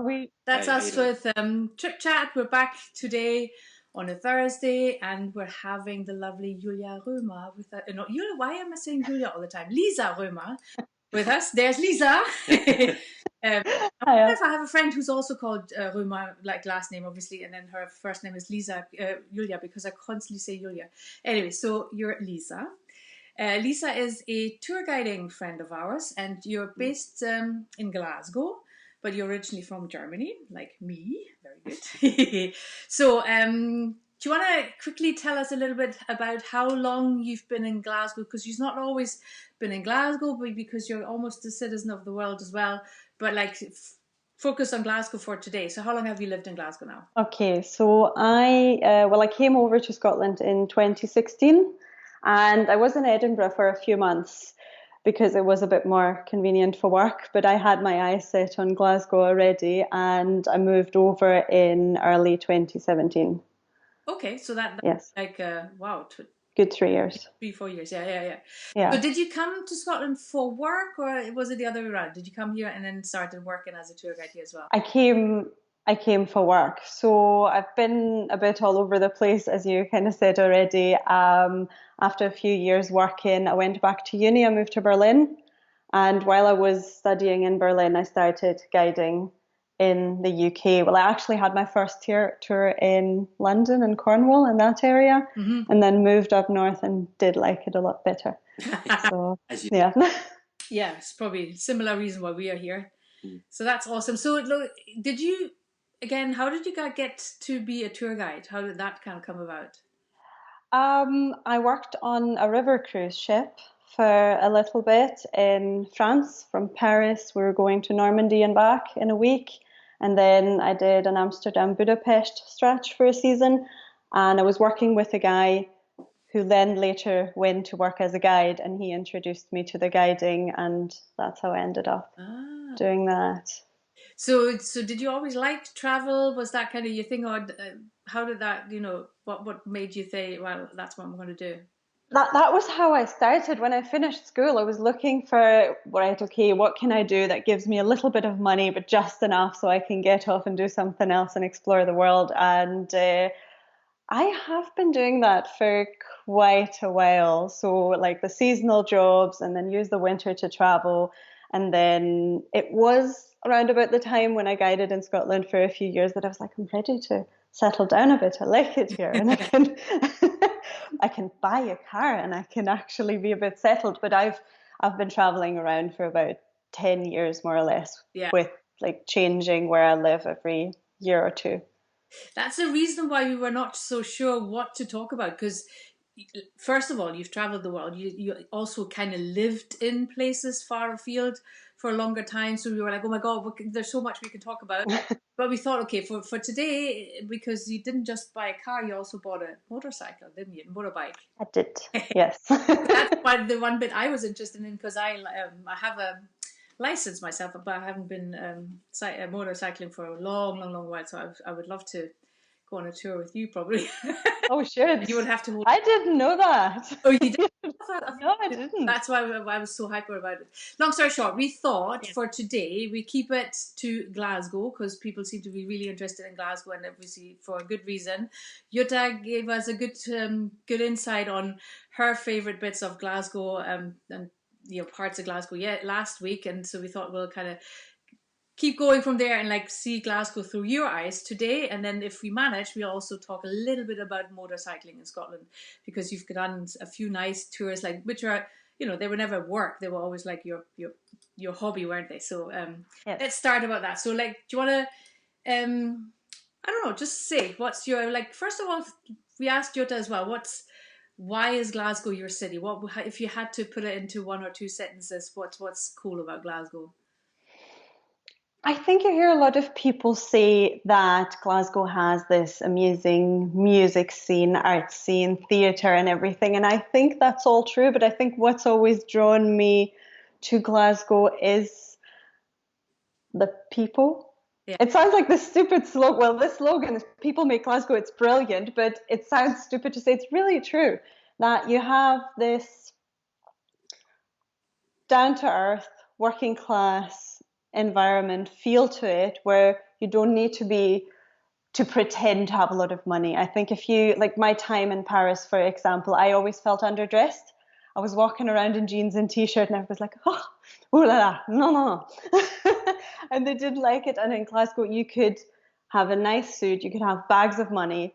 we? That's Hey, how you us doing? with Trip Chat. We're back today on a Thursday, and we're having the lovely Julia Römer with us. No, Julia, why am I saying Julia all the time? Lisa Römer with us. There's Lisa. I wonder Hiya. if I have a friend who's also called Römer, like last name, obviously, and then her first name is Lisa, Julia, because I constantly say Julia. Anyway, so you're Lisa. Lisa is a tour guiding friend of ours, and you're based in Glasgow, but you're originally from Germany, like me. Very good. So, do you want to quickly tell us a little bit about how long you've been in Glasgow? Because you've not always been in Glasgow, but because you're almost a citizen of the world as well. But like, focus on Glasgow for today. So, how long have you lived in Glasgow now? Okay, so I came over to Scotland in 2016, and I was in Edinburgh for a few months because it was a bit more convenient for work. But I had my eyes set on Glasgow already, and I moved over in early 2017. Okay, so that's Yes, like wow, good 3 years. 3 4 years. Yeah. So Yeah. did you come to Scotland for work, or was it the other way around? Did you come here and then started working as a tour guide here as well? I came I came for work. So I've been a bit all over the place, as you kind of said already. After a few years working, I went back to uni. I moved to Berlin. And while I was studying in Berlin, I started guiding in the UK. Well, I actually had my first tour in London and Cornwall in that area, and then moved up north and did like it a lot better. So, As you yeah. Yeah, it's probably similar reason why we are here. Mm. So that's awesome. So look, did you again? How did you guys get to be a tour guide? How did that kind of come about? I worked on a river cruise ship for a little bit in France from Paris. We were going to Normandy and back in a week. And then I did an Amsterdam Budapest stretch for a season. And I was working with a guy who then later went to work as a guide, and he introduced me to the guiding, and that's how I ended up Ah, doing that. so did you always like travel? Was that kind of your thing, or how did that? What made you say, well, that's what I'm going to do? That was how I started. When I finished school, I was looking for, right, okay, what can I do that gives me a little bit of money, but just enough so I can get off and do something else and explore the world. And I have been doing that for quite a while. So, like the seasonal jobs, and then use the winter to travel. And then it was around about the time when I guided in Scotland for a few years that I was like, I'm ready to settle down a bit. I like it here, and I can I can buy a car, and I can actually be a bit settled. But I've been traveling around for about 10 years more or less, Yeah. with like changing where I live every year or two. That's the reason why we were not so sure what to talk about. Because, first of all, you've traveled the world. You also kind of lived in places far afield for a longer time. So we were like, oh my God, there's so much we can talk about. But we thought, okay, for today, because you didn't just buy a car, you also bought a motorcycle, didn't you? A motorbike. I did, yes. That's why the one bit I was interested in, because I have a license myself, but I haven't been motorcycling for a long while. So I would love to go on a tour with you, probably. Oh, shit. You would have to hold. I didn't know that. Oh, you did. No, I didn't. That's why I was so hyper about it. Long story short, we thought for today we keep it to Glasgow because people seem to be really interested in Glasgow, and obviously for a good reason. Jutta gave us a good insight on her favourite bits of Glasgow and parts of Glasgow last week, and so we thought we'll kind of keep going from there and like see Glasgow through your eyes today. And then if we manage, we'll also talk a little bit about motorcycling in Scotland, because you've done a few nice tours, like which are, they were never work. They were always like your hobby, weren't they? So Yes. let's start about that. So like, do you want to, I don't know, just say what's your, like, first of all, we asked Jutta as well, why is Glasgow your city? What, if you had to put it into one or two sentences, what's cool about Glasgow? I think you hear a lot of people say that Glasgow has this amazing music scene, art scene, theatre, and everything. And I think that's all true. But I think what's always drawn me to Glasgow is the people. Yeah. It sounds like this stupid slogan. Well, this slogan is people make Glasgow, it's brilliant, but it sounds stupid to say. It's really true that you have this down to earth, working class environment feel to it where You don't need to pretend to have a lot of money. I think if you, like my time in Paris, for example, I always felt underdressed. I was walking around in jeans and t-shirt and I was like, oh la la, no, no, no. And they didn't like it. And in Glasgow, you could have a nice suit, you could have bags of money.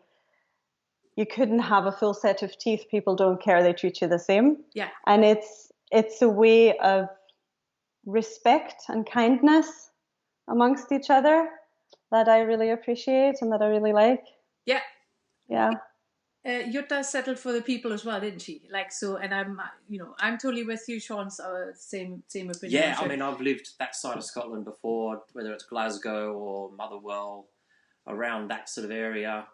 You couldn't have a full set of teeth. People don't care. They treat you the same. Yeah. And it's a way of respect and kindness amongst each other that I really appreciate and that I really like. Yeah. Yeah. Jutta settled for the people as well, didn't she? Like, so, and I'm totally with you, Sean's same opinion. Yeah, I mean, I've lived that side of Scotland before, whether it's Glasgow or Motherwell, around that sort of area.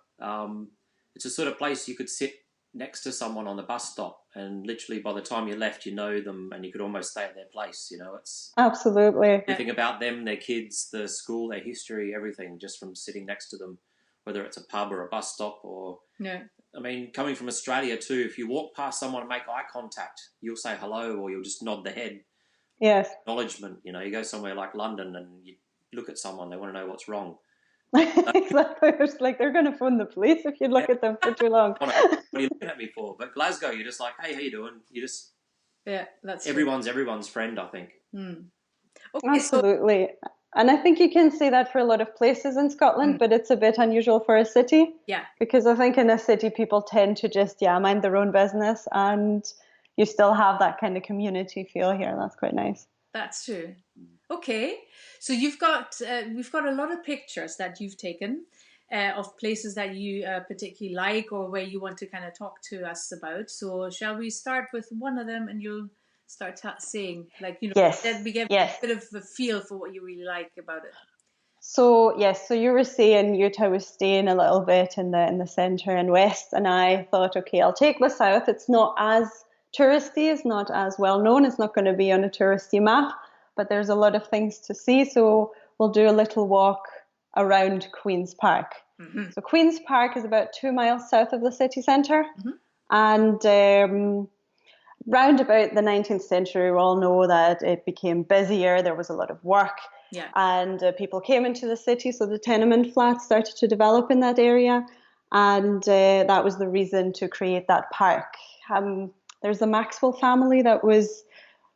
It's a sort of place you could sit next to someone on the bus stop, and literally by the time you left, you know them, and you could almost stay at their place. You know, it's absolutely everything about them, their kids, the school, their history, everything, just from sitting next to them, whether it's a pub or a bus stop or. Yeah. I mean, coming from Australia too, if you walk past someone and make eye contact, you'll say hello or you'll just nod the head. Yes. Acknowledgement. You know, you go somewhere like London and you look at someone, they want to know what's wrong. Exactly. It's like they're going to phone the police if you look at them for too long. What are you looking at me for? But Glasgow, you're just like, hey, how you doing? You just that's everyone's friend, I think. Okay, absolutely. And I think you can say that for a lot of places in Scotland, but it's a bit unusual for a city. Yeah. Because I think in a city, people tend to just, mind their own business, and you still have that kind of community feel here. That's quite nice. That's true. Okay. So we've got a lot of pictures that you've taken of places that you particularly like or where you want to kind of talk to us about. So shall we start with one of them and you'll start saying, like, yes. Then we get a bit of a feel for what you really like about it. So yes, so you were saying Utah was staying a little bit in the center and west, and I thought, okay, I'll take the south. It's not as touristy, it's not as well known, it's not going to be on a touristy map, but there's a lot of things to see. So we'll do a little walk around Queen's Park. Mm-hmm. So Queen's Park is about 2 miles south of the city centre, and round about the 19th century, we all know that it became busier. There was a lot of work, and people came into the city, so the tenement flats started to develop in that area, and that was the reason to create that park. There's the Maxwell family that was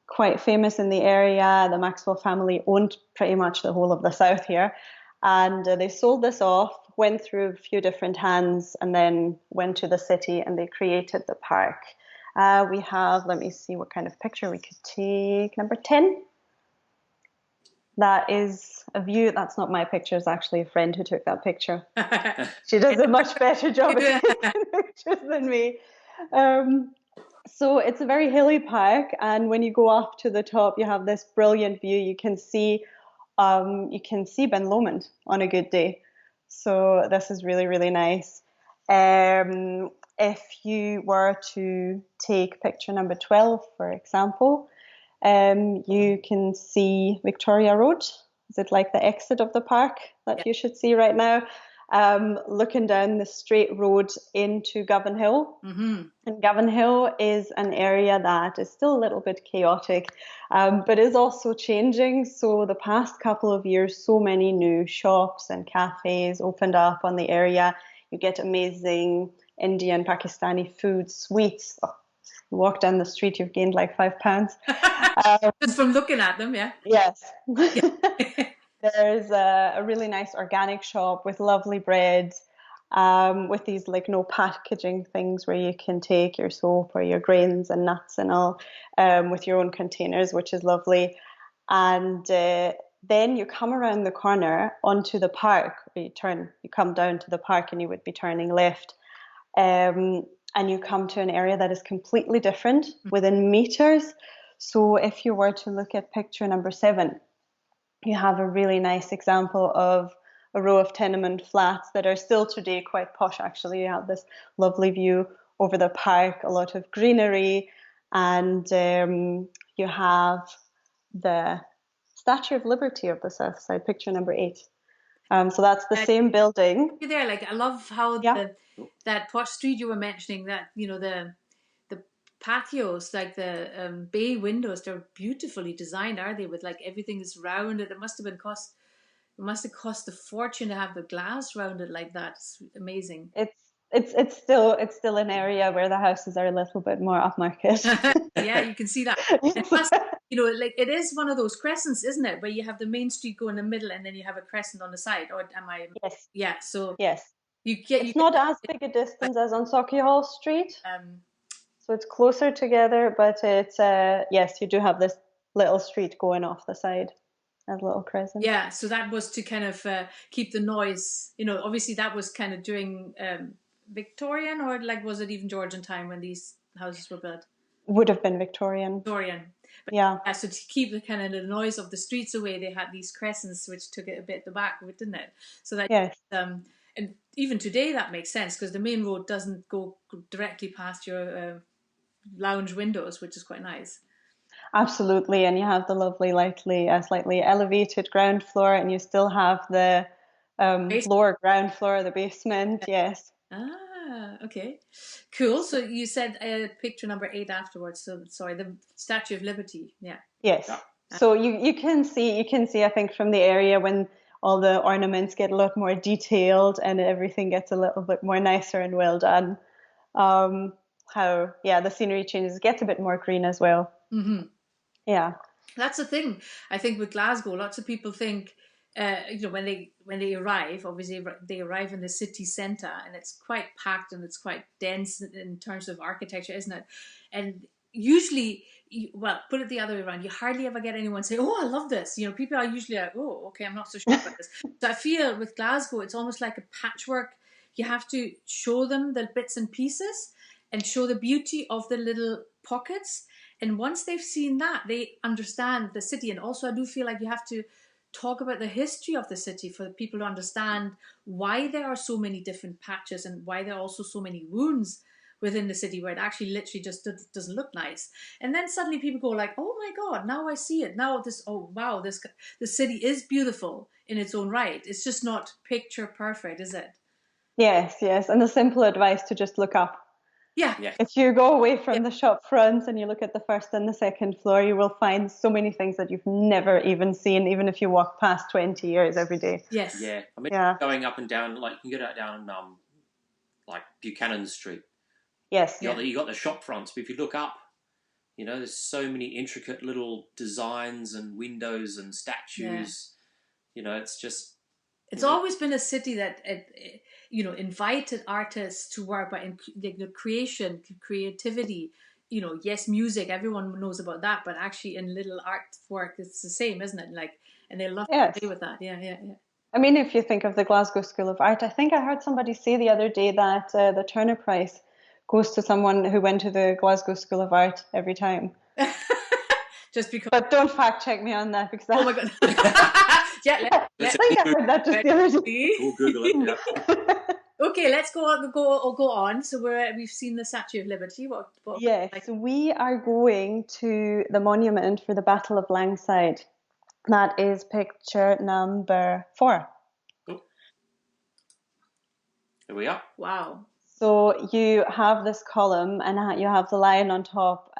quite famous in the area. The Maxwell family owned pretty much the whole of the south here, and they sold this off, went through a few different hands, and then went to the city and they created the park. We have, let me see what kind of picture we could take. Number 10. That is a view. That's not my picture. It's actually a friend who took that picture. She does a much better job at taking pictures than me. So it's a very hilly park, and when you go off to the top, you have this brilliant view. You can see Ben Lomond on a good day. So this is really, really nice. If you were to take picture number 12, for example, you can see Victoria Road. Is it like the exit of the park that you should see right now? Looking down the straight road into Govan Hill. Mm-hmm. And Govan Hill is an area that is still a little bit chaotic, but is also changing. So the past couple of years, so many new shops and cafes opened up on the area. You get amazing Indian, Pakistani food, sweets. Oh, you walk down the street, you've gained like 5 pounds. Just from looking at them, yeah. Yes. There's a really nice organic shop with lovely bread, with these like no packaging things where you can take your soap or your grains and nuts and all, with your own containers, which is lovely. And then you come around the corner onto the park. You come down to the park and you would be turning left. And you come to an area that is completely different within meters. So if you were to look at picture number 7, you have a really nice example of a row of tenement flats that are still today quite posh, actually. You have this lovely view over the park, a lot of greenery, and you have the Statue of Liberty of the South Side, picture number 8. So that's the same building. There, like, I love how that posh street you were mentioning, that, the patios, like the bay windows, they're beautifully designed, are they? With like everything is round. It must have been cost It must have cost a fortune to have the glass round it like that. It's amazing. It's still an area where the houses are a little bit more upmarket. Yeah, you can see that. And plus, like it is one of those crescents, isn't it? Where you have the main street go in the middle and then you have a crescent on the side. Or am I? Yes, Yeah, so yes. you get It's not as big a distance as on Sauchiehall Street, um so it's closer together, but it's yes, you do have this little street going off the side as a little crescent. yeah, so that was to kind of keep the noise, obviously that was kind of during Victorian, or like was it even Georgian time when these houses were built? Would have been Victorian. Victorian. But Yeah. yeah, so to keep the kind of the noise of the streets away, they had these crescents which took it a bit the back, didn't it? So that Yes. and even today that makes sense because the main road doesn't go directly past your lounge windows, which is quite nice. Absolutely, and you have the lovely, slightly elevated ground floor, and you still have the lower ground floor, the basement. Yes. Ah, okay, cool. So you said picture number 8 afterwards. So sorry, the Statue of Liberty. Yeah. Yes. Yeah. So you can see I think from the area when all the ornaments get a lot more detailed and everything gets a little bit more nicer and well done. How the scenery changes, gets a bit more green as well. Mm-hmm. Yeah. That's the thing. I think with Glasgow, lots of people think, when they arrive, obviously they arrive in the city centre, and it's quite packed and it's quite dense in terms of architecture, isn't it? And usually, well, put it the other way around, you hardly ever get anyone say, "Oh, I love this." People are usually like, "Oh, okay, I'm not so sure about this." So I feel with Glasgow, it's almost like a patchwork. You have to show them the bits and pieces and show the beauty of the little pockets. And once they've seen that, they understand the city. And also, I do feel like you have to talk about the history of the city for people to understand why there are so many different patches and why there are also so many wounds within the city where it actually literally just doesn't look nice. And then suddenly people go like, "Oh my God, now I see it. Now oh wow, the city is beautiful in its own right. It's just not picture perfect, is it?" Yes, yes. And a simple advice to just look up. Yeah. Yeah. If you go away from the shop front and you look at the first and the second floor, you will find so many things that you've never even seen, even if you walk past 20 years every day. Yes. Yeah. I mean, Yeah. going up and down, like you can get down like Buchanan Street. Yes. You got the shop fronts, but if you look up, there's so many intricate little designs and windows and statues. It's just. It's always been a city that invited artists to work, but in the creation, creativity. Yes, music. Everyone knows about that, but actually, in little artwork, it's the same, isn't it? Like, and they love to play with that. Yeah, yeah, yeah. I mean, if you think of the Glasgow School of Art, I think I heard somebody say the other day that the Turner Prize goes to someone who went to the Glasgow School of Art every time. Just because. But don't fact check me on that because Oh my God. Yeah, I think I heard that just the other day. We'll Google it. Yeah. Okay, let's go on. So we've seen the Statue of Liberty. What Yes, we are going to the monument for the Battle of Langside. That is picture number 4. Cool. Here we are. Wow. So you have this column and you have the lion on top.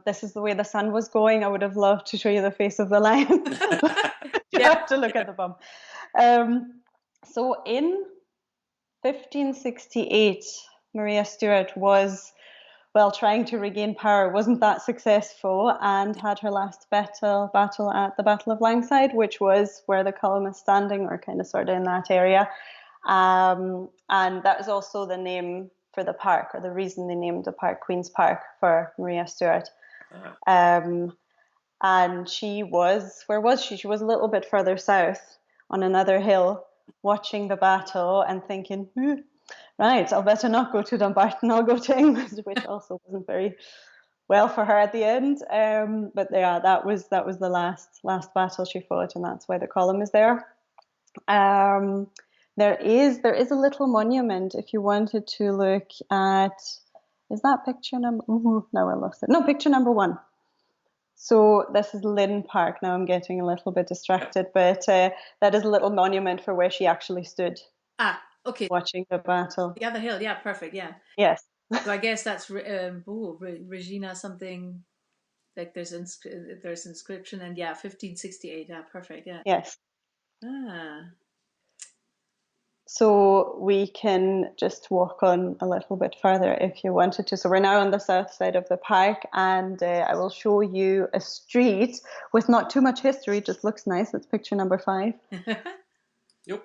This is the way the sun was going. I would have loved to show you the face of the lion. You have to look at the bum. So in 1568, Maria Stuart was, trying to regain power, wasn't that successful, and had her last battle at the Battle of Langside, which was where the column is standing, or kind of sort of in that area. And that was also the name for the park, or the reason they named the park Queen's Park for Maria Stuart. And she was, where was she? She was a little bit further south on another hill, watching the battle and thinking, right, I'll better not go to Dumbarton, I'll go to England, which also wasn't very well for her at the end. But yeah, that was the last battle she fought, and that's why the column is there. There is a little monument if you wanted to look at. Is that picture number? No, I lost it. No, picture number 1. So this is Lynn Park. Now I'm getting a little bit distracted, but that is a little monument for where she actually stood. Ah, okay. Watching the battle. The other hill, yeah, perfect, yeah. Yes. So I guess that's Regina something. Like there's inscription, and 1568. Yeah, perfect. Yeah. Yes. Ah. So we can just walk on a little bit further if you wanted to. So we're now on the south side of the park, and I will show you a street with not too much history. It just looks nice. That's picture number 5. Yep.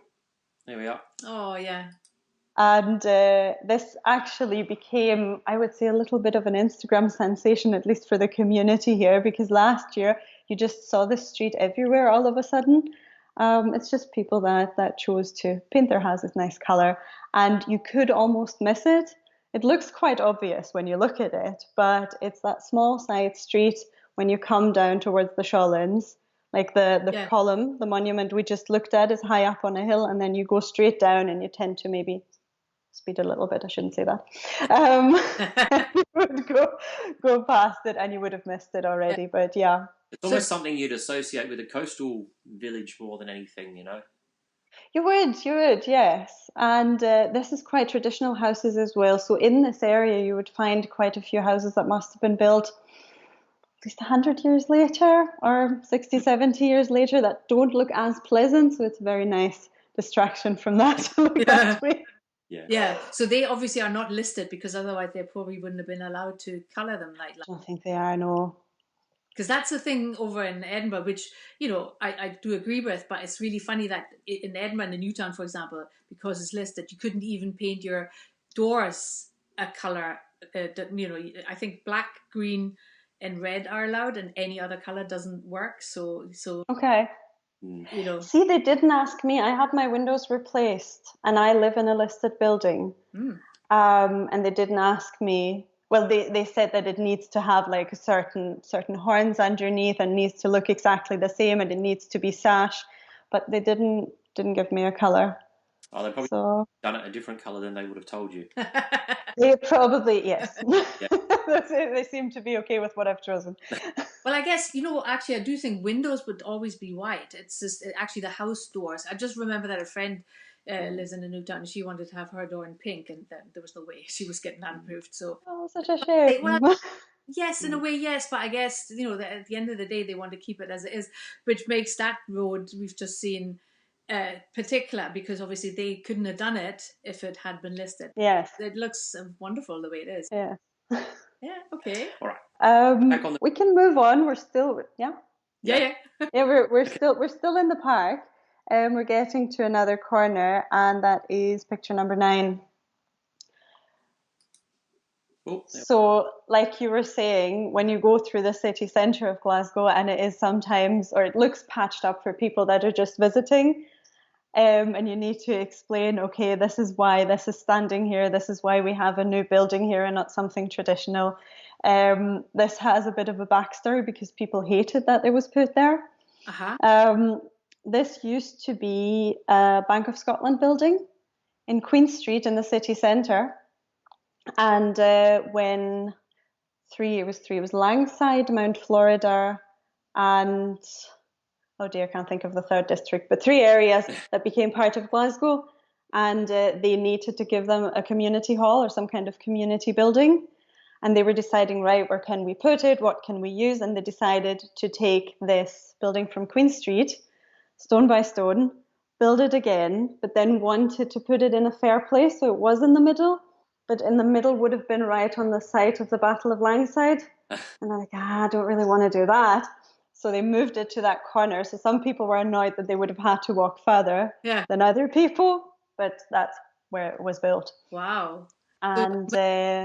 There we are. Oh, yeah. And this actually became, I would say, a little bit of an Instagram sensation, at least for the community here, because last year you just saw this street everywhere all of a sudden. It's just people that chose to paint their houses nice color, and you could almost miss it. It looks quite obvious when you look at it, but it's that small side street when you come down towards the Shawlands. Like the column, the monument we just looked at is high up on a hill, and then you go straight down and you tend to maybe speed a little bit. I shouldn't say that. You would go past it and you would have missed it already. Yeah. But yeah. It's almost something you'd associate with a coastal village more than anything, you know? You would, yes. And this is quite traditional houses as well. So in this area, you would find quite a few houses that must have been built at least 100 years later or 60, 70 years later that don't look as pleasant. So it's a very nice distraction from that to look that way. Yeah, so they obviously are not listed because otherwise they probably wouldn't have been allowed to colour them like that. I don't think they are, no. Because that's the thing over in Edinburgh, which, you know, I do agree with, but it's really funny that in Edinburgh, in the Newtown, for example, because it's listed, you couldn't even paint your doors a colour. You know, I think black, green and red are allowed and any other colour doesn't work. So okay. You know. See, they didn't ask me. I had my windows replaced and I live in a listed building. And they didn't ask me. Well, they said that it needs to have like a certain horns underneath and needs to look exactly the same and it needs to be sash, but they didn't give me a colour. Oh, they probably done it a different colour than they would have told you. They probably, yes. They seem to be okay with what I've chosen. Well, I guess, you know, actually, I do think windows would always be white. It's just actually the house doors. I just remember that a friend lives in a Newtown and she wanted to have her door in pink and there was no way. She was getting that approved. So, such a shame. Well, yes, in a way, yes. But I guess, you know, at the end of the day, they want to keep it as it is, which makes that road we've just seen particular because obviously they couldn't have done it if it had been listed. Yes. It looks wonderful the way it is. Yeah. Yeah, okay. All right. We can move on. We're still, yeah. We're still in the park. We're getting to another corner, and that is picture number 9. Oh, so, like you were saying, when you go through the city centre of Glasgow, and it is sometimes, or it looks patched up for people that are just visiting, and you need to explain, okay, this is why this is standing here, this is why we have a new building here and not something traditional. This has a bit of a backstory because people hated that it was put there. This used to be a Bank of Scotland building in Queen Street in the city centre. And when it was Langside, Mount Florida, and oh dear, I can't think of the third district, but 3 areas that became part of Glasgow, and they needed to give them a community hall or some kind of community building. And they were deciding, right, where can we put it? What can we use? And they decided to take this building from Queen Street, stone by stone, build it again, but then wanted to put it in a fair place. So it was in the middle, but in the middle would have been right on the site of the Battle of Langside. And I'm like, I don't really want to do that. So they moved it to that corner. So some people were annoyed that they would have had to walk further than other people, but that's where it was built. Wow. And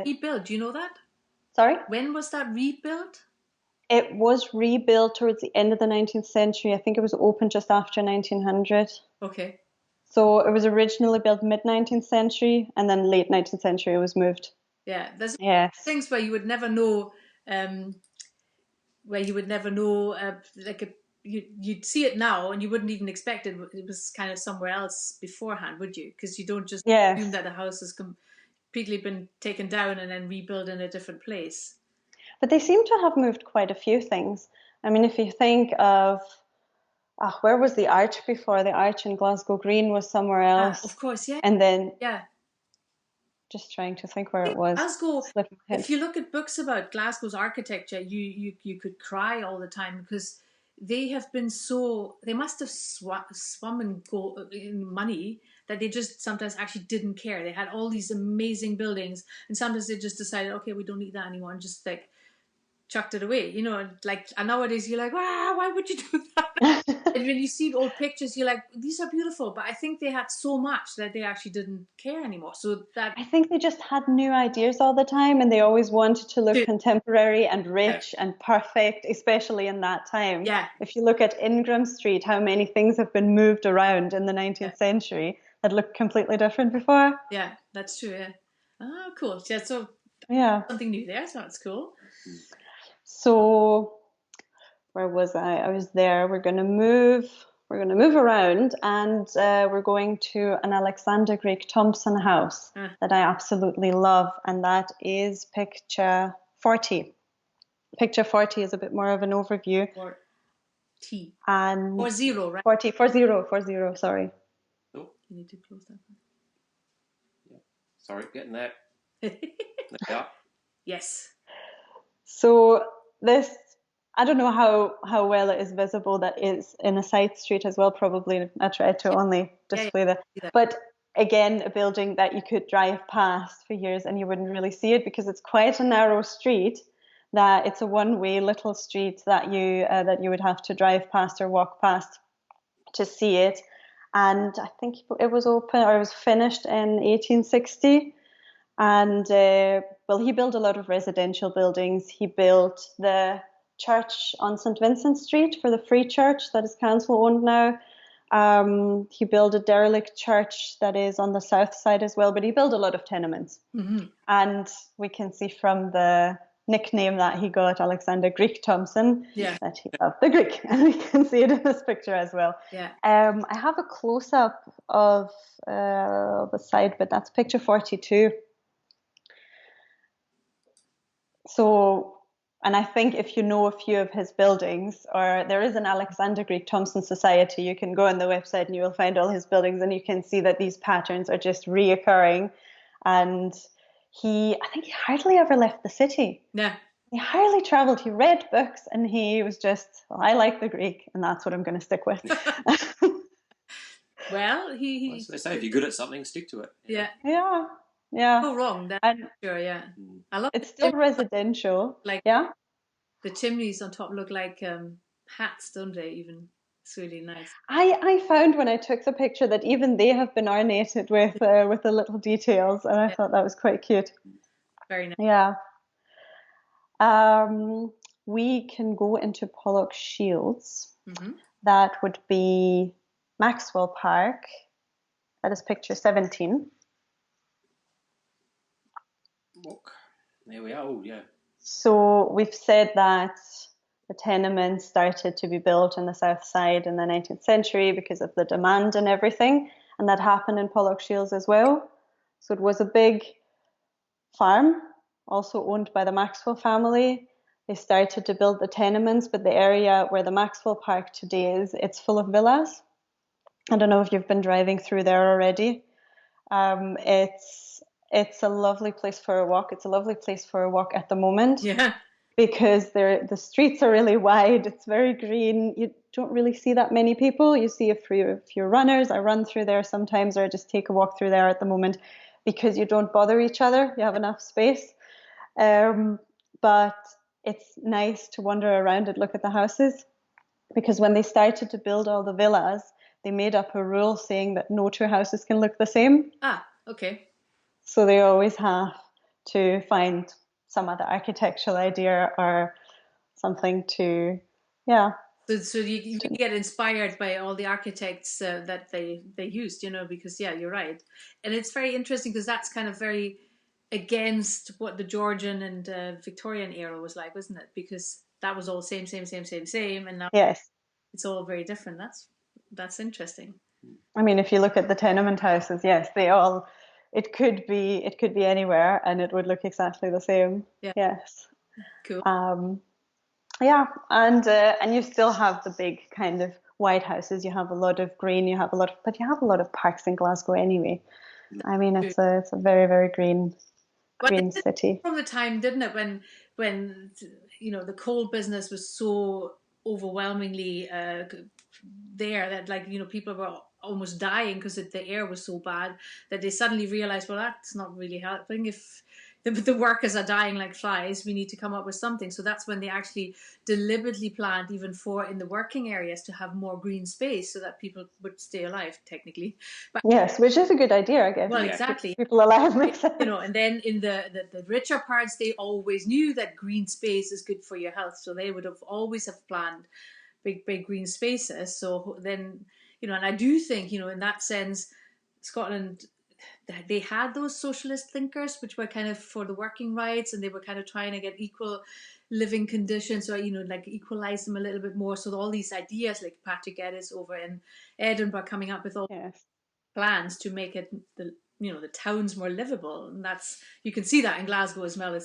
rebuilt, do you know that? Sorry? When was that rebuilt? It was rebuilt towards the end of the 19th century. I think it was opened just after 1900. Okay. So it was originally built mid-19th century, and then late 19th century it was moved. Yeah, there's things where you would never know, you'd see it now and you wouldn't even expect it. It was kind of somewhere else beforehand, would you? Because you don't just assume that a house has completely been taken down and then rebuilt in a different place. But they seem to have moved quite a few things. I mean, if you think of, where was the arch before? The arch in Glasgow Green was somewhere else. Of course, yeah. And then, just trying to think where it was. Glasgow, if you look at books about Glasgow's architecture, you could cry all the time because they have been they must have swum in money that they just sometimes actually didn't care. They had all these amazing buildings, and sometimes they just decided, okay, we don't need that anymore, and just like chucked it away, and nowadays you're like, wow, why would you do that? And when you see old pictures, you're like, these are beautiful, but I think they had so much that they actually didn't care anymore. So that I think they just had new ideas all the time, and they always wanted to look contemporary and rich and perfect, especially in that time. Yeah. If you look at Ingram Street, how many things have been moved around in the 19th century that looked completely different before. Yeah, that's true. Yeah. Oh, cool. Yeah, so something new there, so that's cool. So where was I? I was there. We're going to move around, and we're going to an Alexander Greek Thompson house that I absolutely love, and that is picture 40. Picture 40 is a bit more of an overview. 40. And 40, right? 40, sorry. Oh. You need to close that one. Yeah. Sorry, getting there. There we are. Yes. So this, I don't know how well it is visible. That is in a side street as well. Probably I tried to only display that. But again, a building that you could drive past for years and you wouldn't really see it because it's quite a narrow street. That it's a one-way little street that you would have to drive past or walk past to see it. And I think it was open or it was finished in 1860. And he built a lot of residential buildings. He built the church on St. Vincent Street for the Free Church that is council owned now. He built a derelict church that is on the south side as well, but he built a lot of tenements. Mm-hmm. And we can see from the nickname that he got, Alexander Greek Thompson, that he loved the Greek. And we can see it in this picture as well. Yeah. I have a close-up of a side, but that's picture 42. So, and I think if you know a few of his buildings, or there is an Alexander Greek Thompson Society, you can go on the website and you will find all his buildings and you can see that these patterns are just reoccurring. And I think he hardly ever left the city. Yeah. He hardly traveled. He read books and he was just, I like the Greek and that's what I'm going to stick with. Well, they say if you're good at something, stick to it. Yeah. Yeah. Yeah. No wrong. That's sure, yeah. I love it's still residential. The chimneys on top look like hats, don't they? Even it's really nice. I found when I took the picture that even they have been ornated with the little details, and I thought that was quite cute. Very nice. Yeah. We can go into Pollock Shields. Mm-hmm. That would be Maxwell Park. That is picture 17. Look, there we are. Oh, yeah. So we've said that the tenements started to be built on the south side in the 19th century because of the demand and everything, and that happened in Pollock Shields as well. So it was a big farm, also owned by the Maxwell family. They started to build the tenements, but the area where the Maxwell Park today is, it's full of villas. I don't know if you've been driving through there already. It's a lovely place for a walk. It's a lovely place for a walk at the moment. Yeah. Because the streets are really wide. It's very green. You don't really see that many people. You see a few runners. I run through there sometimes, or just take a walk through there at the moment because you don't bother each other. You have enough space. But it's nice to wander around and look at the houses because when they started to build all the villas, they made up a rule saying that no two houses can look the same. Ah, okay. So they always have to find some other architectural idea or something to, So you get inspired by all the architects that they used, because you're right, and it's very interesting because that's kind of very against what the Georgian and Victorian era was like, wasn't it? Because that was all same, and now it's all very different. That's interesting. I mean, if you look at the tenement houses, yes, they all. It could be anywhere, and it would look exactly the same. Yeah. Yes. Cool. And you still have the big kind of white houses. You have a lot of green. You have a lot of parks in Glasgow anyway. I mean, it's a very, very green city. From the time, didn't it, when the coal business was so overwhelmingly there, that like, you know, people were almost dying because the air was so bad, that they suddenly realized, well, that's not really helping. If the workers are dying like flies, we need to come up with something. So that's when they actually deliberately planned, even for in the working areas, to have more green space so that people would stay alive, technically. But Yes, which is a good idea, I guess. well, Yeah. exactly. People alive makes sense. You know, and then in the richer parts, they always knew that green space is good for your health, so they would have always have planned big green spaces. So then, you know, and I do think, you know, in that sense, Scotland, they had those socialist thinkers, which were kind of for the working rights, and they were kind of trying to get equal living conditions, or, you know, like equalize them a little bit more. So all these ideas, like Patrick Geddes over in Edinburgh, coming up with all Yes. plans to make it the towns more livable, and that's, you can see that in Glasgow as well.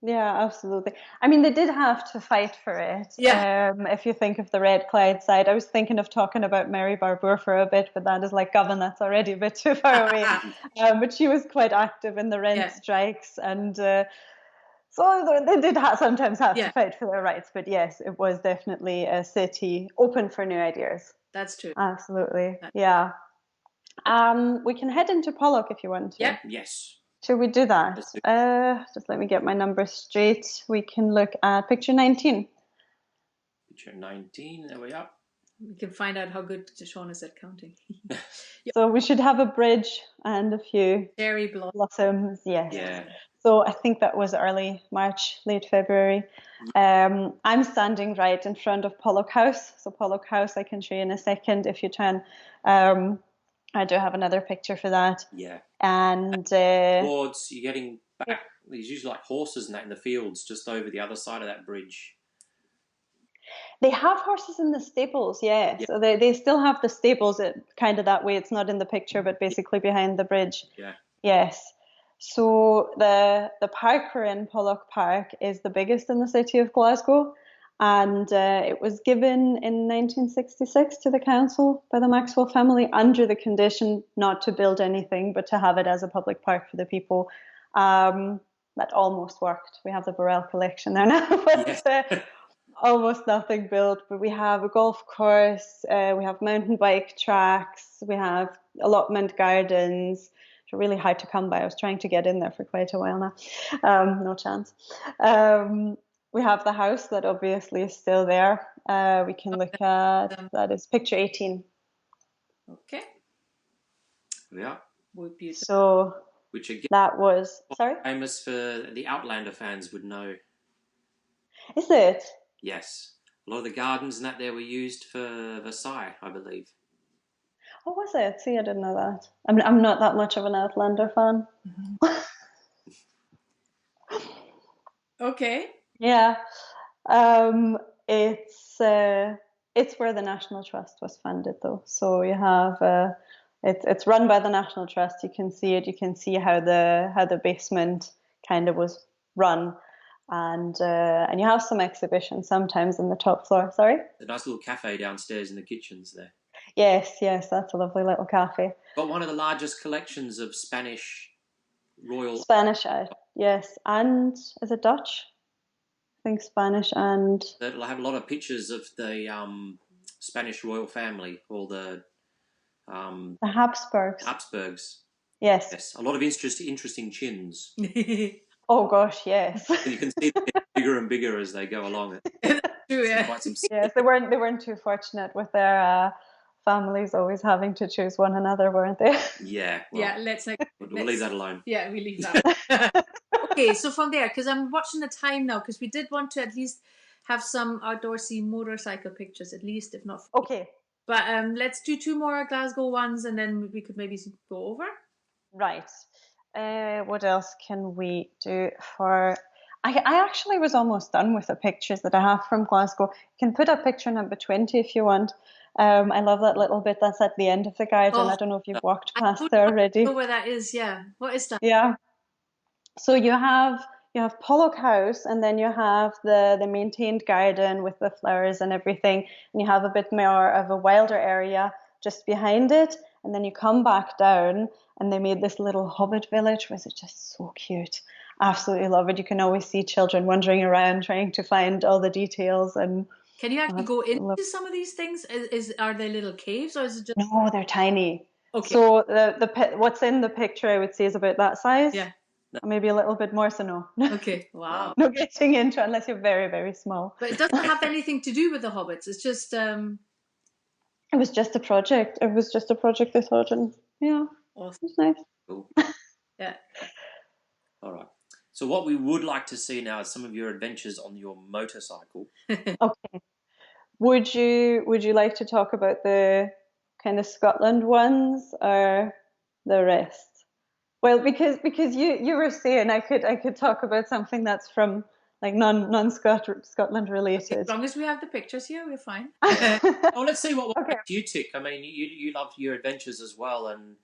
Yeah, absolutely. I mean, they did have to fight for it. Yeah. If you think of the Red Clyde side, I was thinking of talking about Mary Barbour for a bit, but that is like, Govan, that's already a bit too far away. But she was quite active in the rent strikes, and so they did sometimes have to fight for their rights. But yes, it was definitely a city open for new ideas. That's true. Absolutely. Yeah. We can head into Pollock if you want to. Yeah. Yes. Should we do that? Just let me get my numbers straight. We can look at picture 19. Picture 19, there we are. We can find out how good Sean is at counting. So we should have a bridge and a few cherry blossoms. Yes. Yeah. So I think that was early March, late February. I'm standing right in front of Pollock House. So Pollock House, I can show you in a second if you can. I do have another picture for that. Yeah. And towards, you're getting back, there's usually like horses and that in the fields just over the other side of that bridge. They have horses in the stables, yeah. So they still have the stables, kind of that way. It's not in the picture, but basically behind the bridge. Yeah. Yes. So the park we're in, Pollock Park, is the biggest in the city of Glasgow. And it was given in 1966 to the council by the Maxwell family under the condition not to build anything, but to have it as a public park for the people. That almost worked. We have the Burrell collection there now, but almost nothing built. But we have a golf course, we have mountain bike tracks, we have allotment gardens, which are really hard to come by. I was trying to get in there for quite a while now. No chance. We have the house that obviously is still there. We can look at, that is picture 18. Okay. Yeah. So which again, that was, sorry? Famous for the Outlander fans would know. Is it? Yes. A lot of the gardens and that there were used for Versailles, I believe. Oh, was it? See, I didn't know that. I'm not that much of an Outlander fan. Okay. Yeah. It's where the National Trust was funded, though. So you have it's run by the National Trust. You can see it. You can see how the basement kind of was run, and you have some exhibitions sometimes on the top floor. Sorry. A nice little cafe downstairs in the kitchens there. Yes, that's a lovely little cafe. Got one of the largest collections of Spanish royal. Spanish, yes, and is it Dutch? I think Spanish and. That'll have a lot of pictures of the Spanish royal family, all the Habsburgs. Habsburgs. Yes. A lot of interesting chins. Oh gosh, yes. And you can see them get bigger and bigger as they go along. True, yeah. Yes, they weren't too fortunate with their families always having to choose one another, weren't they? Yeah. Well, yeah. We'll leave that alone. Yeah, we leave that. Okay, so from there, because I'm watching the time now, because we did want to at least have some outdoorsy motorcycle pictures, at least, if not. Okay. But let's do 2 more Glasgow ones, and then we could maybe go over. Right. What else can we do for... I actually was almost done with the pictures that I have from Glasgow. You can put up picture number 20 if you want. I love that little bit that's at the end of the garden. I don't know if you've walked past there already. I don't know where that is, yeah. What is that? Yeah. So you have Pollock House, and then you have the maintained garden with the flowers and everything, and you have a bit more of a wilder area just behind it, and then you come back down, and they made this little Hobbit Village, which is just so cute. Absolutely love it. You can always see children wandering around trying to find all the details, and Can you actually go Look. into some of these things? Are they little caves, or is it just No, they're tiny. okay? So what's in the picture, I would say, is about that size. Yeah. Maybe a little bit more, so no. Okay. Wow. No getting into unless you're very, very small. But it doesn't have anything to do with the hobbits. It's just It was just a project. It was just a project they thought, and yeah, awesome. it was nice. Cool. Yeah. All right. So what we would like to see now is some of your adventures on your motorcycle. Okay. Would you like to talk about the kind of Scotland ones or the rest? Well, because you were saying I could talk about something that's from like non Scotland related. As long as we have the pictures here, we're fine. Well, let's see what Okay. makes you tick. I mean, you love your adventures as well, and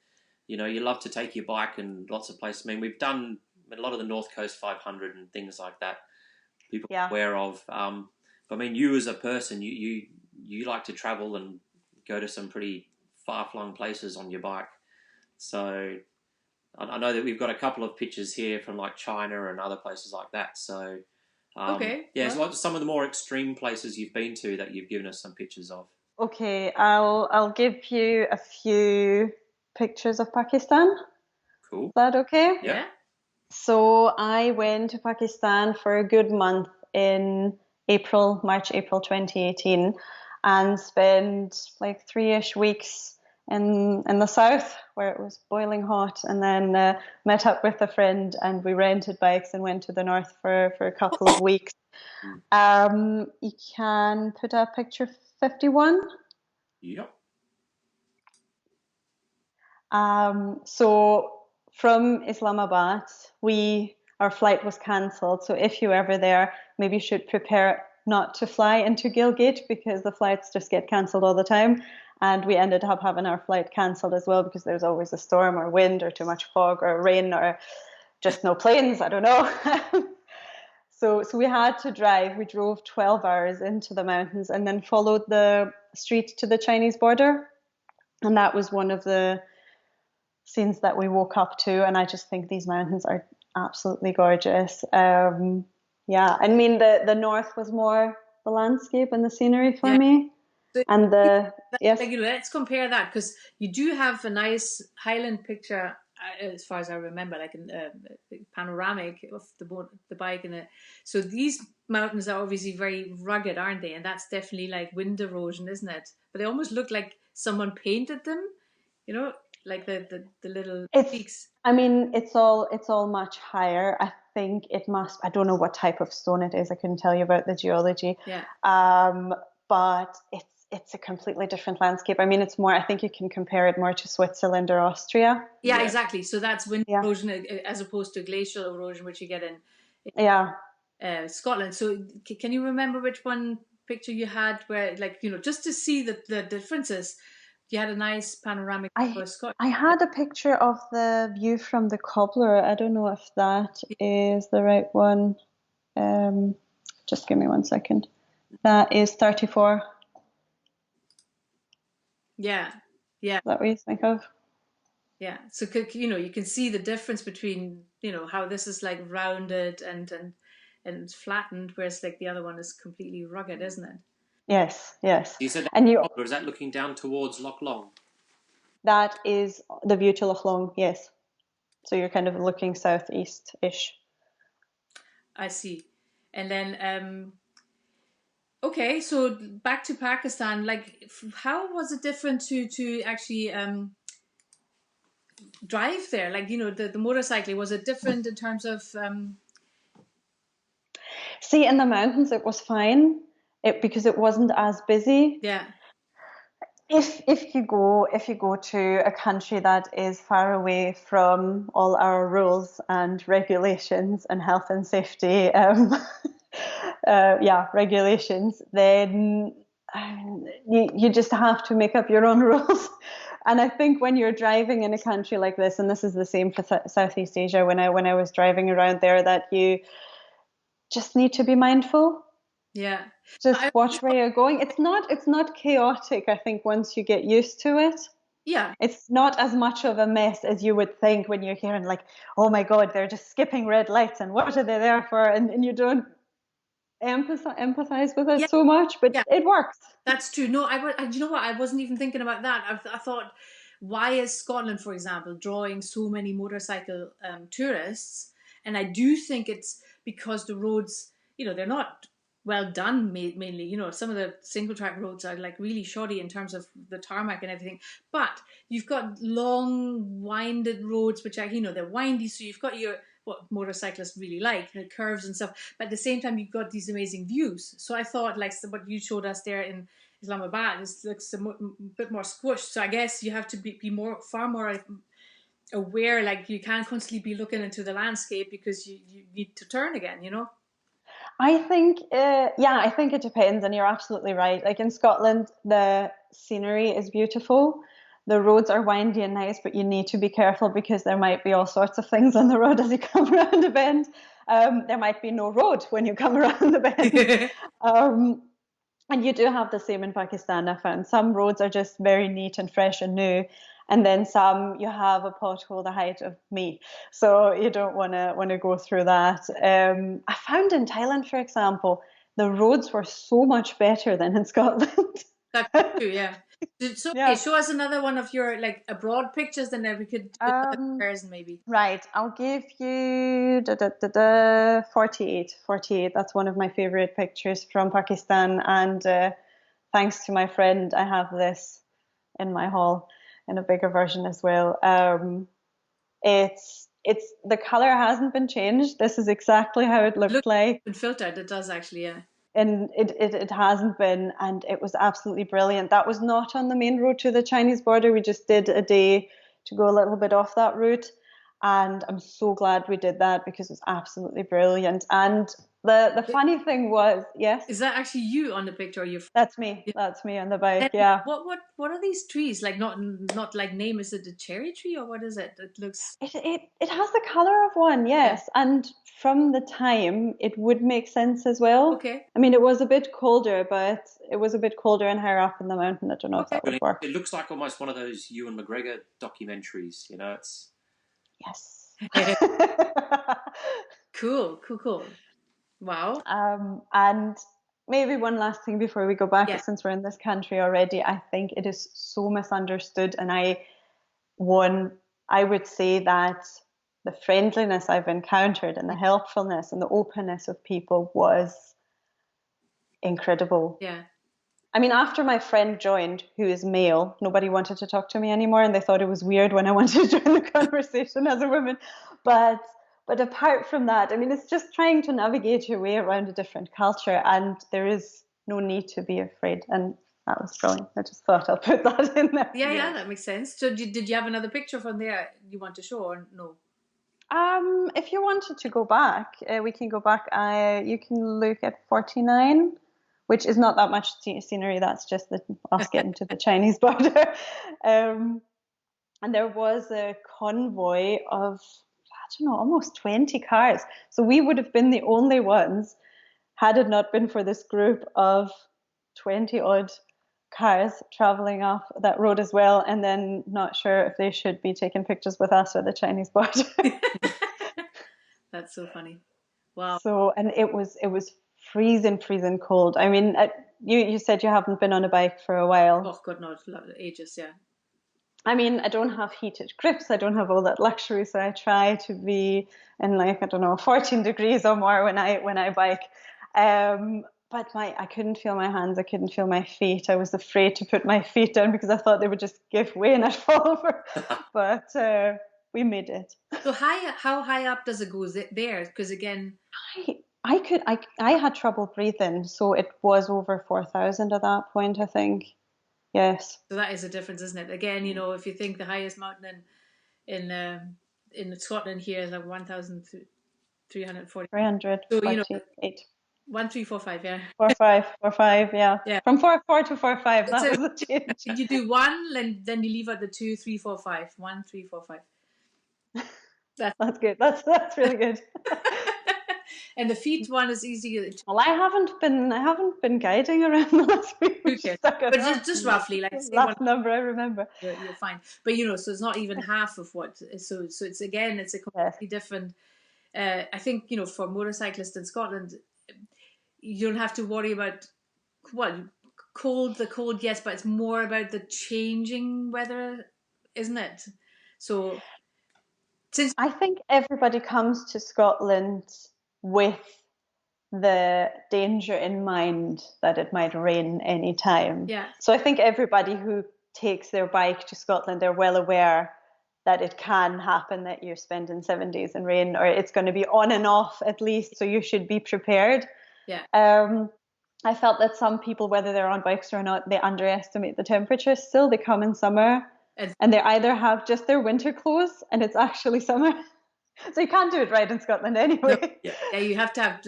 you love to take your bike and lots of places. I mean, we've done a lot of the North Coast 500 and things like that. People are aware of. But I mean, you as a person, you like to travel and go to some pretty far-flung places on your bike. So I know that we've got a couple of pictures here from like China and other places like that. So okay. Yeah, it's like some of the more extreme places you've been to that you've given us some pictures of. Okay, I'll give you a few pictures of Pakistan. Cool. Is that okay? Yeah. So I went to Pakistan for a good month in March, April 2018, and spent like 3-ish weeks in the south where it was boiling hot, and then met up with a friend and we rented bikes and went to the north for a couple of weeks. You can put a picture 51. Yep. So from Islamabad, our flight was cancelled. So if you're ever there, maybe you should prepare not to fly into Gilgit because the flights just get cancelled all the time. And we ended up having our flight cancelled as well because there's always a storm or wind or too much fog or rain or just no planes. I don't know. So we had to drive. We drove 12 hours into the mountains and then followed the street to the Chinese border. And that was one of the scenes that we woke up to. And I just think these mountains are absolutely gorgeous. Yeah, I mean, the north was more the landscape and the scenery for me. And yes. Let's compare that because you do have a nice highland picture, as far as I remember, like a panoramic of the bike, and so these mountains are obviously very rugged, aren't they? And that's definitely like wind erosion, isn't it? But they almost look like someone painted them, like the little peaks. I mean, it's all much higher. I think it must. I don't know what type of stone it is. I couldn't tell you about the geology. Yeah. But it's a completely different landscape. I mean, it's more, I think you can compare it more to Switzerland or Austria. Yeah, exactly. So that's wind erosion as opposed to glacial erosion, which you get in Scotland. So can you remember which one picture you had where, like, just to see the differences, you had a nice panoramic for Scotland? I had a picture of the view from the Cobbler. I don't know if that is the right one. Just give me 1 second. That is 34. Yeah. Is that what you think of? Yeah. So you can see the difference between how this is like rounded and flattened, whereas like the other one is completely rugged, isn't it? Yes. You said that, or is that looking down towards Loch Long? That is the view to Loch Long. Yes. So you're kind of looking southeast-ish. I see. And then okay, so back to Pakistan. Like, how was it different to actually drive there? Like, the motorcycling, was it different in terms of? See, in the mountains, it was fine. Because it wasn't as busy. Yeah. If you go to a country that is far away from all our rules and regulations and health and safety, regulations, then you just have to make up your own rules. And I think when you're driving in a country like this, and this is the same for Southeast Asia, when I was driving around there, that you just need to be mindful. Yeah. Just watch where you're going. It's not chaotic, I think, once you get used to it. Yeah. It's not as much of a mess as you would think when you're hearing like, oh my God, they're just skipping red lights and what are they there for? And you don't, empathize with Yeah, it so much, but yeah, it works. that's true. No, you know what? I wasn't even thinking about that. I thought, why is Scotland, for example, drawing so many motorcycle tourists? And I do think it's because the roads, they're not well done mainly. Some of the single track roads are like really shoddy in terms of the tarmac and everything. But you've got long, winded roads, which are, they're windy. So you've got what motorcyclists really like, the curves and stuff. But at the same time, you've got these amazing views. So I thought, like what you showed us there in Islamabad, looks a bit more squished. So I guess you have to be far more aware. Like you can't constantly be looking into the landscape because you need to turn again. I think, I think it depends, and you're absolutely right. Like in Scotland, the scenery is beautiful. The roads are windy and nice, but you need to be careful because there might be all sorts of things on the road as you come around a bend. There might be no road when you come around the bend. Um, and you do have the same in Pakistan, I found. Some roads are just very neat and fresh and new. And then some you have a pothole the height of me. So you don't want to go through that. I found in Thailand, for example, the roads were so much better than in Scotland. That's true, yeah. So okay, Yeah. show us another one of your like abroad pictures, then we could do another comparison maybe. Right, I'll give you 48. 48. That's one of my favorite pictures from Pakistan. And thanks to my friend, I have this in my hall in a bigger version as well. It's the color hasn't been changed. This is exactly how it looked like. Been filtered, it does actually, yeah. And it hasn't been, and it was absolutely brilliant. That was not on the main road to the Chinese border. We just did a day to go a little bit off that route, and I'm so glad we did that because it was absolutely brilliant. And the funny thing was, yes, is that actually you on the picture? Or that's me. That's me on the bike. Yeah. What are these trees like? Not like name. Is it a cherry tree or what is it? It looks. It has the color of one, yes, yeah. And from the time it would make sense as well. Okay. I mean, it was a bit colder, but it was a bit colder and higher up in the mountain. I don't know if that would work. It looks like almost one of those Ewan McGregor documentaries. It's yes. Cool. Wow. And maybe one last thing before we go back, yeah. Since we're in this country already, I think it is so misunderstood, and I would say that the friendliness I've encountered and the helpfulness and the openness of people was incredible. Yeah. I mean, after my friend joined, who is male, nobody wanted to talk to me anymore, and they thought it was weird when I wanted to join the conversation as a woman. But apart from that, I mean, it's just trying to navigate your way around a different culture, and there is no need to be afraid. And that was brilliant. I just thought I'll put that in there. Yeah, that makes sense. So did you have another picture from there you want to show or no? If you wanted to go back, we can go back. You can look at 49, which is not that much scenery. That's just us getting to the Chinese border. And there was a convoy of, I don't know, almost 20 cars. So we would have been the only ones had it not been for this group of 20 odd cars traveling off that road as well, and then not sure if they should be taking pictures with us or the Chinese border. That's so funny. Wow. So, and it was freezing cold. I mean, you said you haven't been on a bike for a while. Oh God, no, ages, yeah. I mean, I don't have heated grips. I don't have all that luxury, so I try to be in 14 degrees or more when I bike. But I couldn't feel my hands. I couldn't feel my feet. I was afraid to put my feet down because I thought they would just give way and I'd fall over. But we made it. So how high up does it go there? Because again, I had trouble breathing, so it was over 4,000 at that point, I think. Yes. So that is a difference, isn't it? Again, if you think the highest mountain in Scotland here is like 1,340. 348. 1345, yeah. 45, yeah. Yeah. From 44 to 45, that was the change. You do one, then you leave out the 2, 3, 4, 5. 1, 3, 4, 5. That's good. That's really good. And the feet one is easy. Well, I haven't been guiding around the last week. Okay. But just roughly, like last number I remember. You're fine. But so it's not even half of what. So it's a completely different. I think for motorcyclists in Scotland, you don't have to worry about the cold, yes, but it's more about the changing weather, isn't it? So since I think everybody comes to Scotland with the danger in mind that it might rain any time. yeah, So I think everybody who takes their bike to Scotland, they're well aware that it can happen that you're spending 7 days in rain, or it's going to be on and off at least. So you should be prepared. yeah. I felt that some people, whether they're on bikes or not, they underestimate the temperature still. They come in summer and they either have just their winter clothes and it's actually summer. So you can't do it right in Scotland anyway. No, yeah, you have to have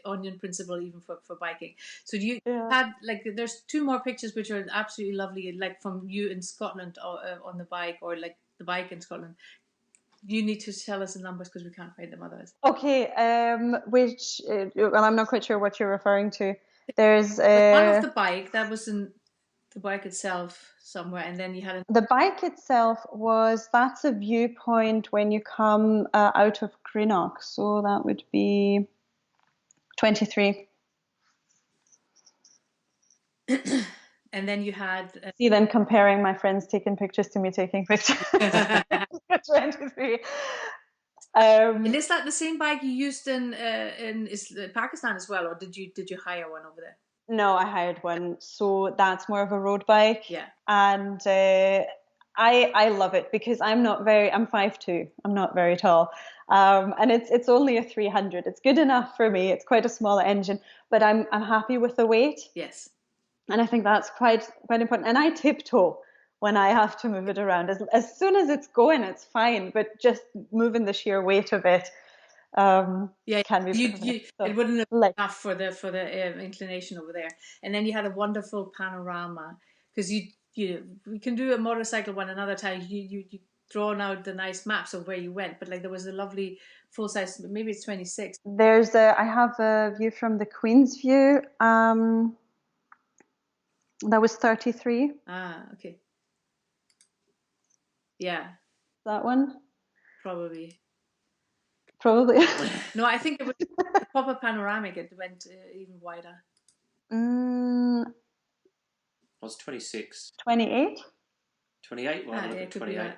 onion principle even for biking. So you had there's 2 more pictures which are absolutely lovely, like from you in Scotland on the bike, or like the bike in Scotland. You need to tell us the numbers because we can't find them otherwise. Okay, well, I'm not quite sure what you're referring to. There's one of the bike that was in the bike itself somewhere, and then you had the bike itself that's a viewpoint when you come out of Greenock, so that would be 23. And then you had see then comparing my friends taking pictures to me taking pictures. 23. And is that the same bike you used in Pakistan as well, or did you hire one over there? No, I hired one. So that's more of a road bike. Yeah. And I love it because I'm 5'2". I'm not very tall. And it's only a 300. It's good enough for me. It's quite a small engine, but I'm happy with the weight. Yes. And I think that's quite important. And I tiptoe when I have to move it around. As soon as it's going, it's fine. But just moving the sheer weight of it can be. It wouldn't have been enough for the inclination over there. And then you had a wonderful panorama because we can do a motorcycle one another time. You drawn out the nice maps of where you went, but like there was a lovely full size. Maybe it's 26. I have a view from the Queen's View. That was 33. Ah, okay. Yeah. That one? Probably. No, I think it was a proper panoramic. It went even wider. It was 26. 28? 28? Well, it could 28.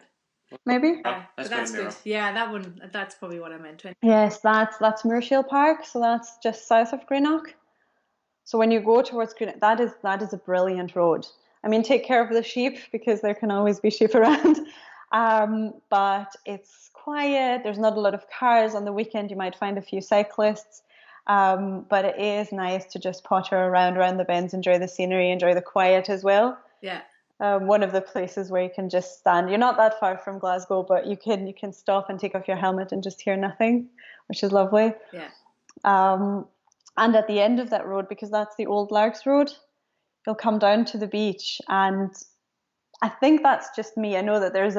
Maybe? That's good. Yeah, that one, that's probably what I meant. 20. Yes, that's Moorshiel Park, so that's just south of Greenock. So when you go towards Greenock, that is a brilliant road. I mean, take care of the sheep because there can always be sheep around. But it's quiet. There's not a lot of cars. On the weekend, you might find a few cyclists. But it is nice to just potter around the bends, enjoy the scenery, enjoy the quiet as well. Yeah. One of the places where you can just stand. You're not that far from Glasgow, but you can stop and take off your helmet and just hear nothing, which is lovely. Yeah. And at the end of that road, because that's the old Largs Road, you'll come down to the beach, and I think that's just me. I know that there's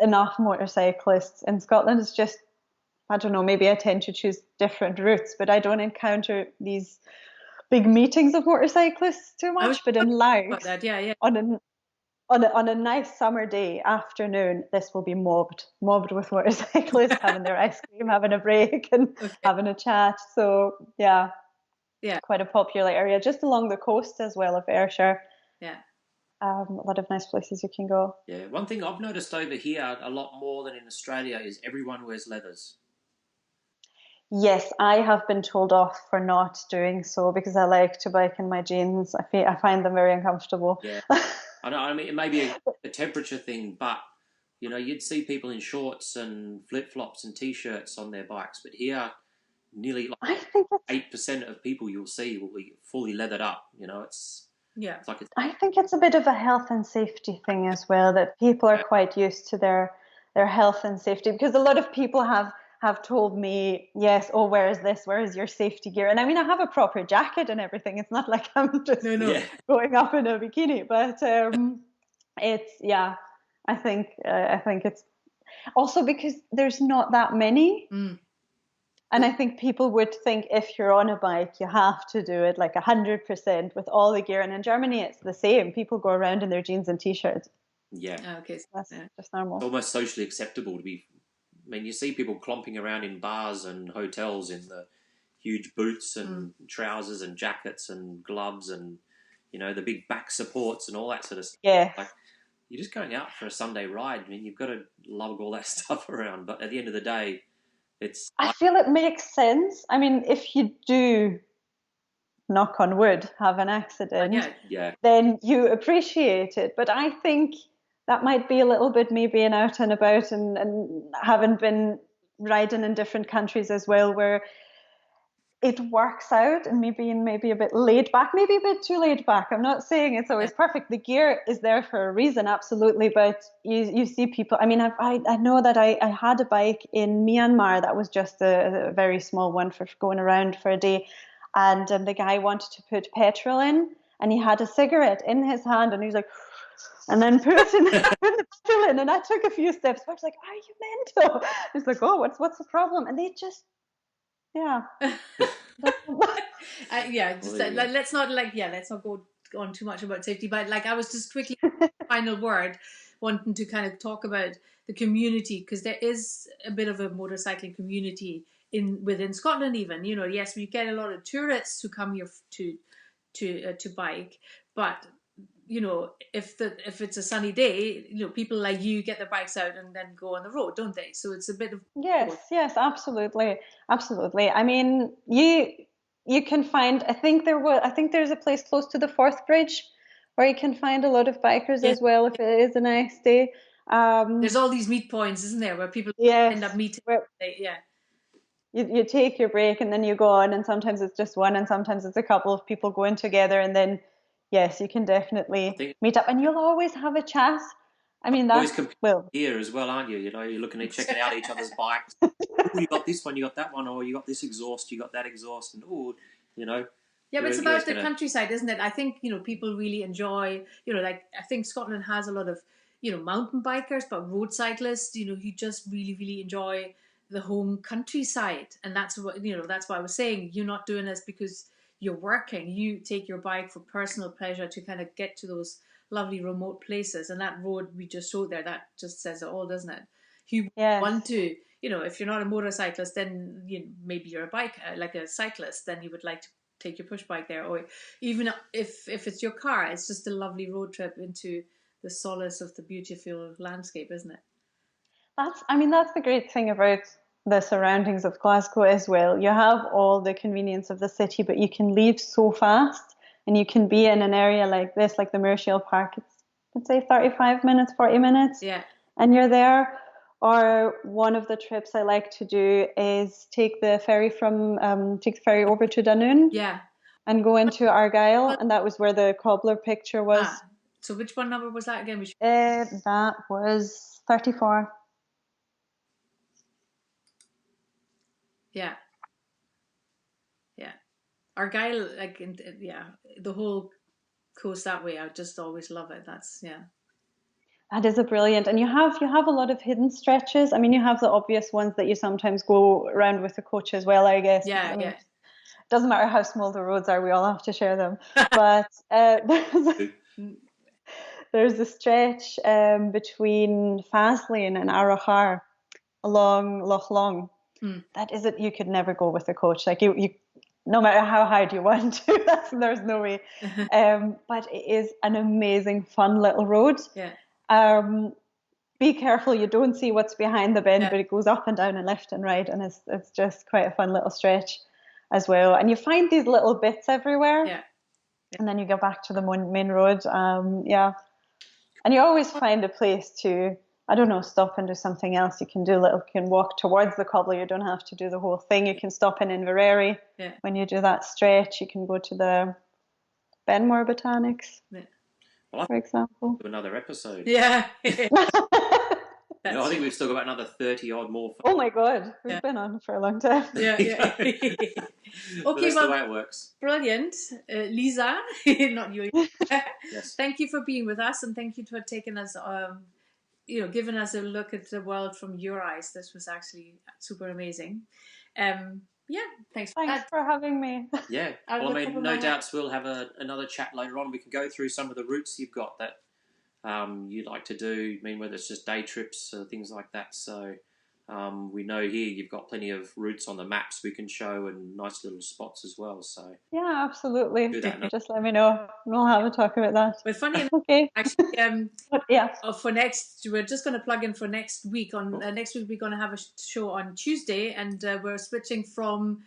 enough motorcyclists in Scotland. It's just, I don't know, maybe I tend to choose different routes, but I don't encounter these big meetings of motorcyclists too much. But in Largs, on a nice summer day afternoon, this will be mobbed with motorcyclists having their ice cream, having a break, and having a chat. So yeah, quite a popular area, just along the coast as well of Ayrshire. Yeah. A lot of nice places you can go. Yeah, one thing I've noticed over here a lot more than in Australia is everyone wears leathers. Yes, I have been told off for not doing so because I like to bike in my jeans. I find them very uncomfortable. Yeah, I know. I mean, it may be a temperature thing, but you'd see people in shorts and flip flops and t-shirts on their bikes, but here, nearly 8% of people you'll see will be fully leathered up. I think it's a bit of a health and safety thing as well, that people are quite used to their health and safety, because a lot of people have told me, yes, oh, where is your safety gear? And I mean, I have a proper jacket and everything. It's not like I'm just going up in a bikini, but I think it's also because there's not that many. And I think people would think if you're on a bike, you have to do it like 100% with all the gear. And in Germany, it's the same. People go around in their jeans and t-shirts. Yeah. Oh, okay. So that's just normal. It's almost socially acceptable to be. I mean, you see people clomping around in bars and hotels in the huge boots and trousers and jackets and gloves and, you know, the big back supports and all that sort of stuff. Yeah. Like, you're just going out for a Sunday ride. I mean, you've got to lug all that stuff around. But at the end of the day, it's... I feel it makes sense. I mean, if you do, knock on wood, have an accident, then you appreciate it. But I think that might be a little bit me being out and about and having been riding in different countries as well, where it works out, and me being maybe a bit laid back, maybe a bit too laid back. I'm not saying it's always perfect. The gear is there for a reason, absolutely. But you see people, I mean, I know that I had a bike in Myanmar that was just a very small one for going around for a day. And the guy wanted to put petrol in, and he had a cigarette in his hand, and he was like, and then put the petrol in. And I took a few steps. I was like, are you mental? He's like, oh, what's the problem? And they just, yeah. Let's not go on too much about safety, but like I was just quickly final word wanting to kind of talk about the community, because there is a bit of a motorcycling community within Scotland even. You know, yes, we get a lot of tourists who come here to bike, but you know, if it's a sunny day, you know, people like you get their bikes out and then go on the road, don't they? So it's a bit of yes, absolutely. I mean, you can find. I think there's a place close to the Forth Bridge where you can find a lot of bikers as well if it is a nice day. There's all these meet points, isn't there, where people end up meeting. You take your break and then you go on, and sometimes it's just one, and sometimes it's a couple of people going together, and then yes, you can definitely meet up, and you'll always have a chat. I mean, that's here as well, aren't you? You know, you're looking at checking out each other's bikes. Oh, you got this one, you got that one, or you got this exhaust, you got that exhaust, and you know. Yeah, but it's about the countryside, isn't it? I think, you know, people really enjoy, you know, like I think Scotland has a lot of, you know, mountain bikers, but road cyclists, you know, who just really, really enjoy the home countryside. And that's what, you know, that's why I was saying, you're not doing this because you're working. You take your bike for personal pleasure to kind of get to those lovely remote places. And that road we just showed there, that just says it all, doesn't it? If you want to, you know, if you're not a motorcyclist, then maybe you're a bike, like a cyclist, then you would like to take your push bike there. Or even if it's your car, it's just a lovely road trip into the solace of the beautiful landscape, isn't it? That's the great thing about the surroundings of Glasgow as well. You have all the convenience of the city, but you can leave so fast, and you can be in an area like this, like the Moorshale Park. It's, let's say, 35 minutes, 40 minutes, and you're there. Or one of the trips I like to do is take the ferry over to Dunoon, and go into Argyll, and that was where the cobbler picture was. So which one number was that again? That was 34. Yeah. Argyll, like, the whole coast that way. I just always love it. That is a brilliant, and you have a lot of hidden stretches. I mean, you have the obvious ones that you sometimes go around with the coach as well, I guess. It doesn't matter how small the roads are, we all have to share them. But there's a stretch between Faslane and Arrochar along Loch Long. That is it. You could never go with a coach. Like you no matter how hard you want to, there's no way. But it is an amazing, fun little road. Be careful you don't see what's behind the bend, but it goes up and down and left and right, and it's just quite a fun little stretch as well. And you find these little bits everywhere, and then you go back to the main road. And you always find a place to, I don't know, stop and do something else. You can walk towards the cobbler. You don't have to do the whole thing. You can stop in Inverary when you do that stretch. You can go to the Benmore Botanics, for example. Do another episode. Yeah. I think we've still got about another 30 odd more. Oh my God, we've been on for a long time. Okay, that's the way it works. Brilliant. Lisa, not you. Yes. Thank you for being with us, and thank you for taking us, giving us a look at the world from your eyes. This was actually super amazing. Thanks for having me. Yeah, well, I mean, no doubts we'll have another chat later on. We can go through some of the routes you've got that you'd like to do. I mean, whether it's just day trips or things like that. So We know here you've got plenty of routes on the maps we can show and nice little spots as well. So Yeah, absolutely. do that. Just let me know and we'll have a talk about that. But funny enough, Okay. actually, But yeah. for next, we're just going to plug in for next week. On next week, we're going to have a show on Tuesday, and we're switching from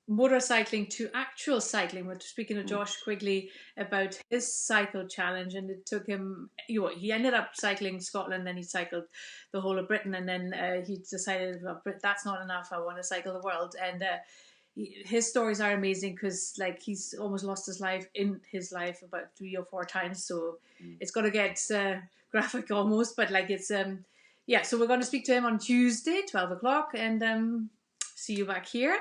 motorcycling to actual cycling. We're speaking to Josh Quigley about his cycle challenge, and it took him, he ended up cycling Scotland, then he cycled the whole of Britain, and then he decided, well, that's not enough, I want to cycle the world. And his stories are amazing because like he's almost lost his life about 3 or 4 times, so it's going to get graphic almost, but like it's so we're going to speak to him on Tuesday 12 o'clock, and see you back here.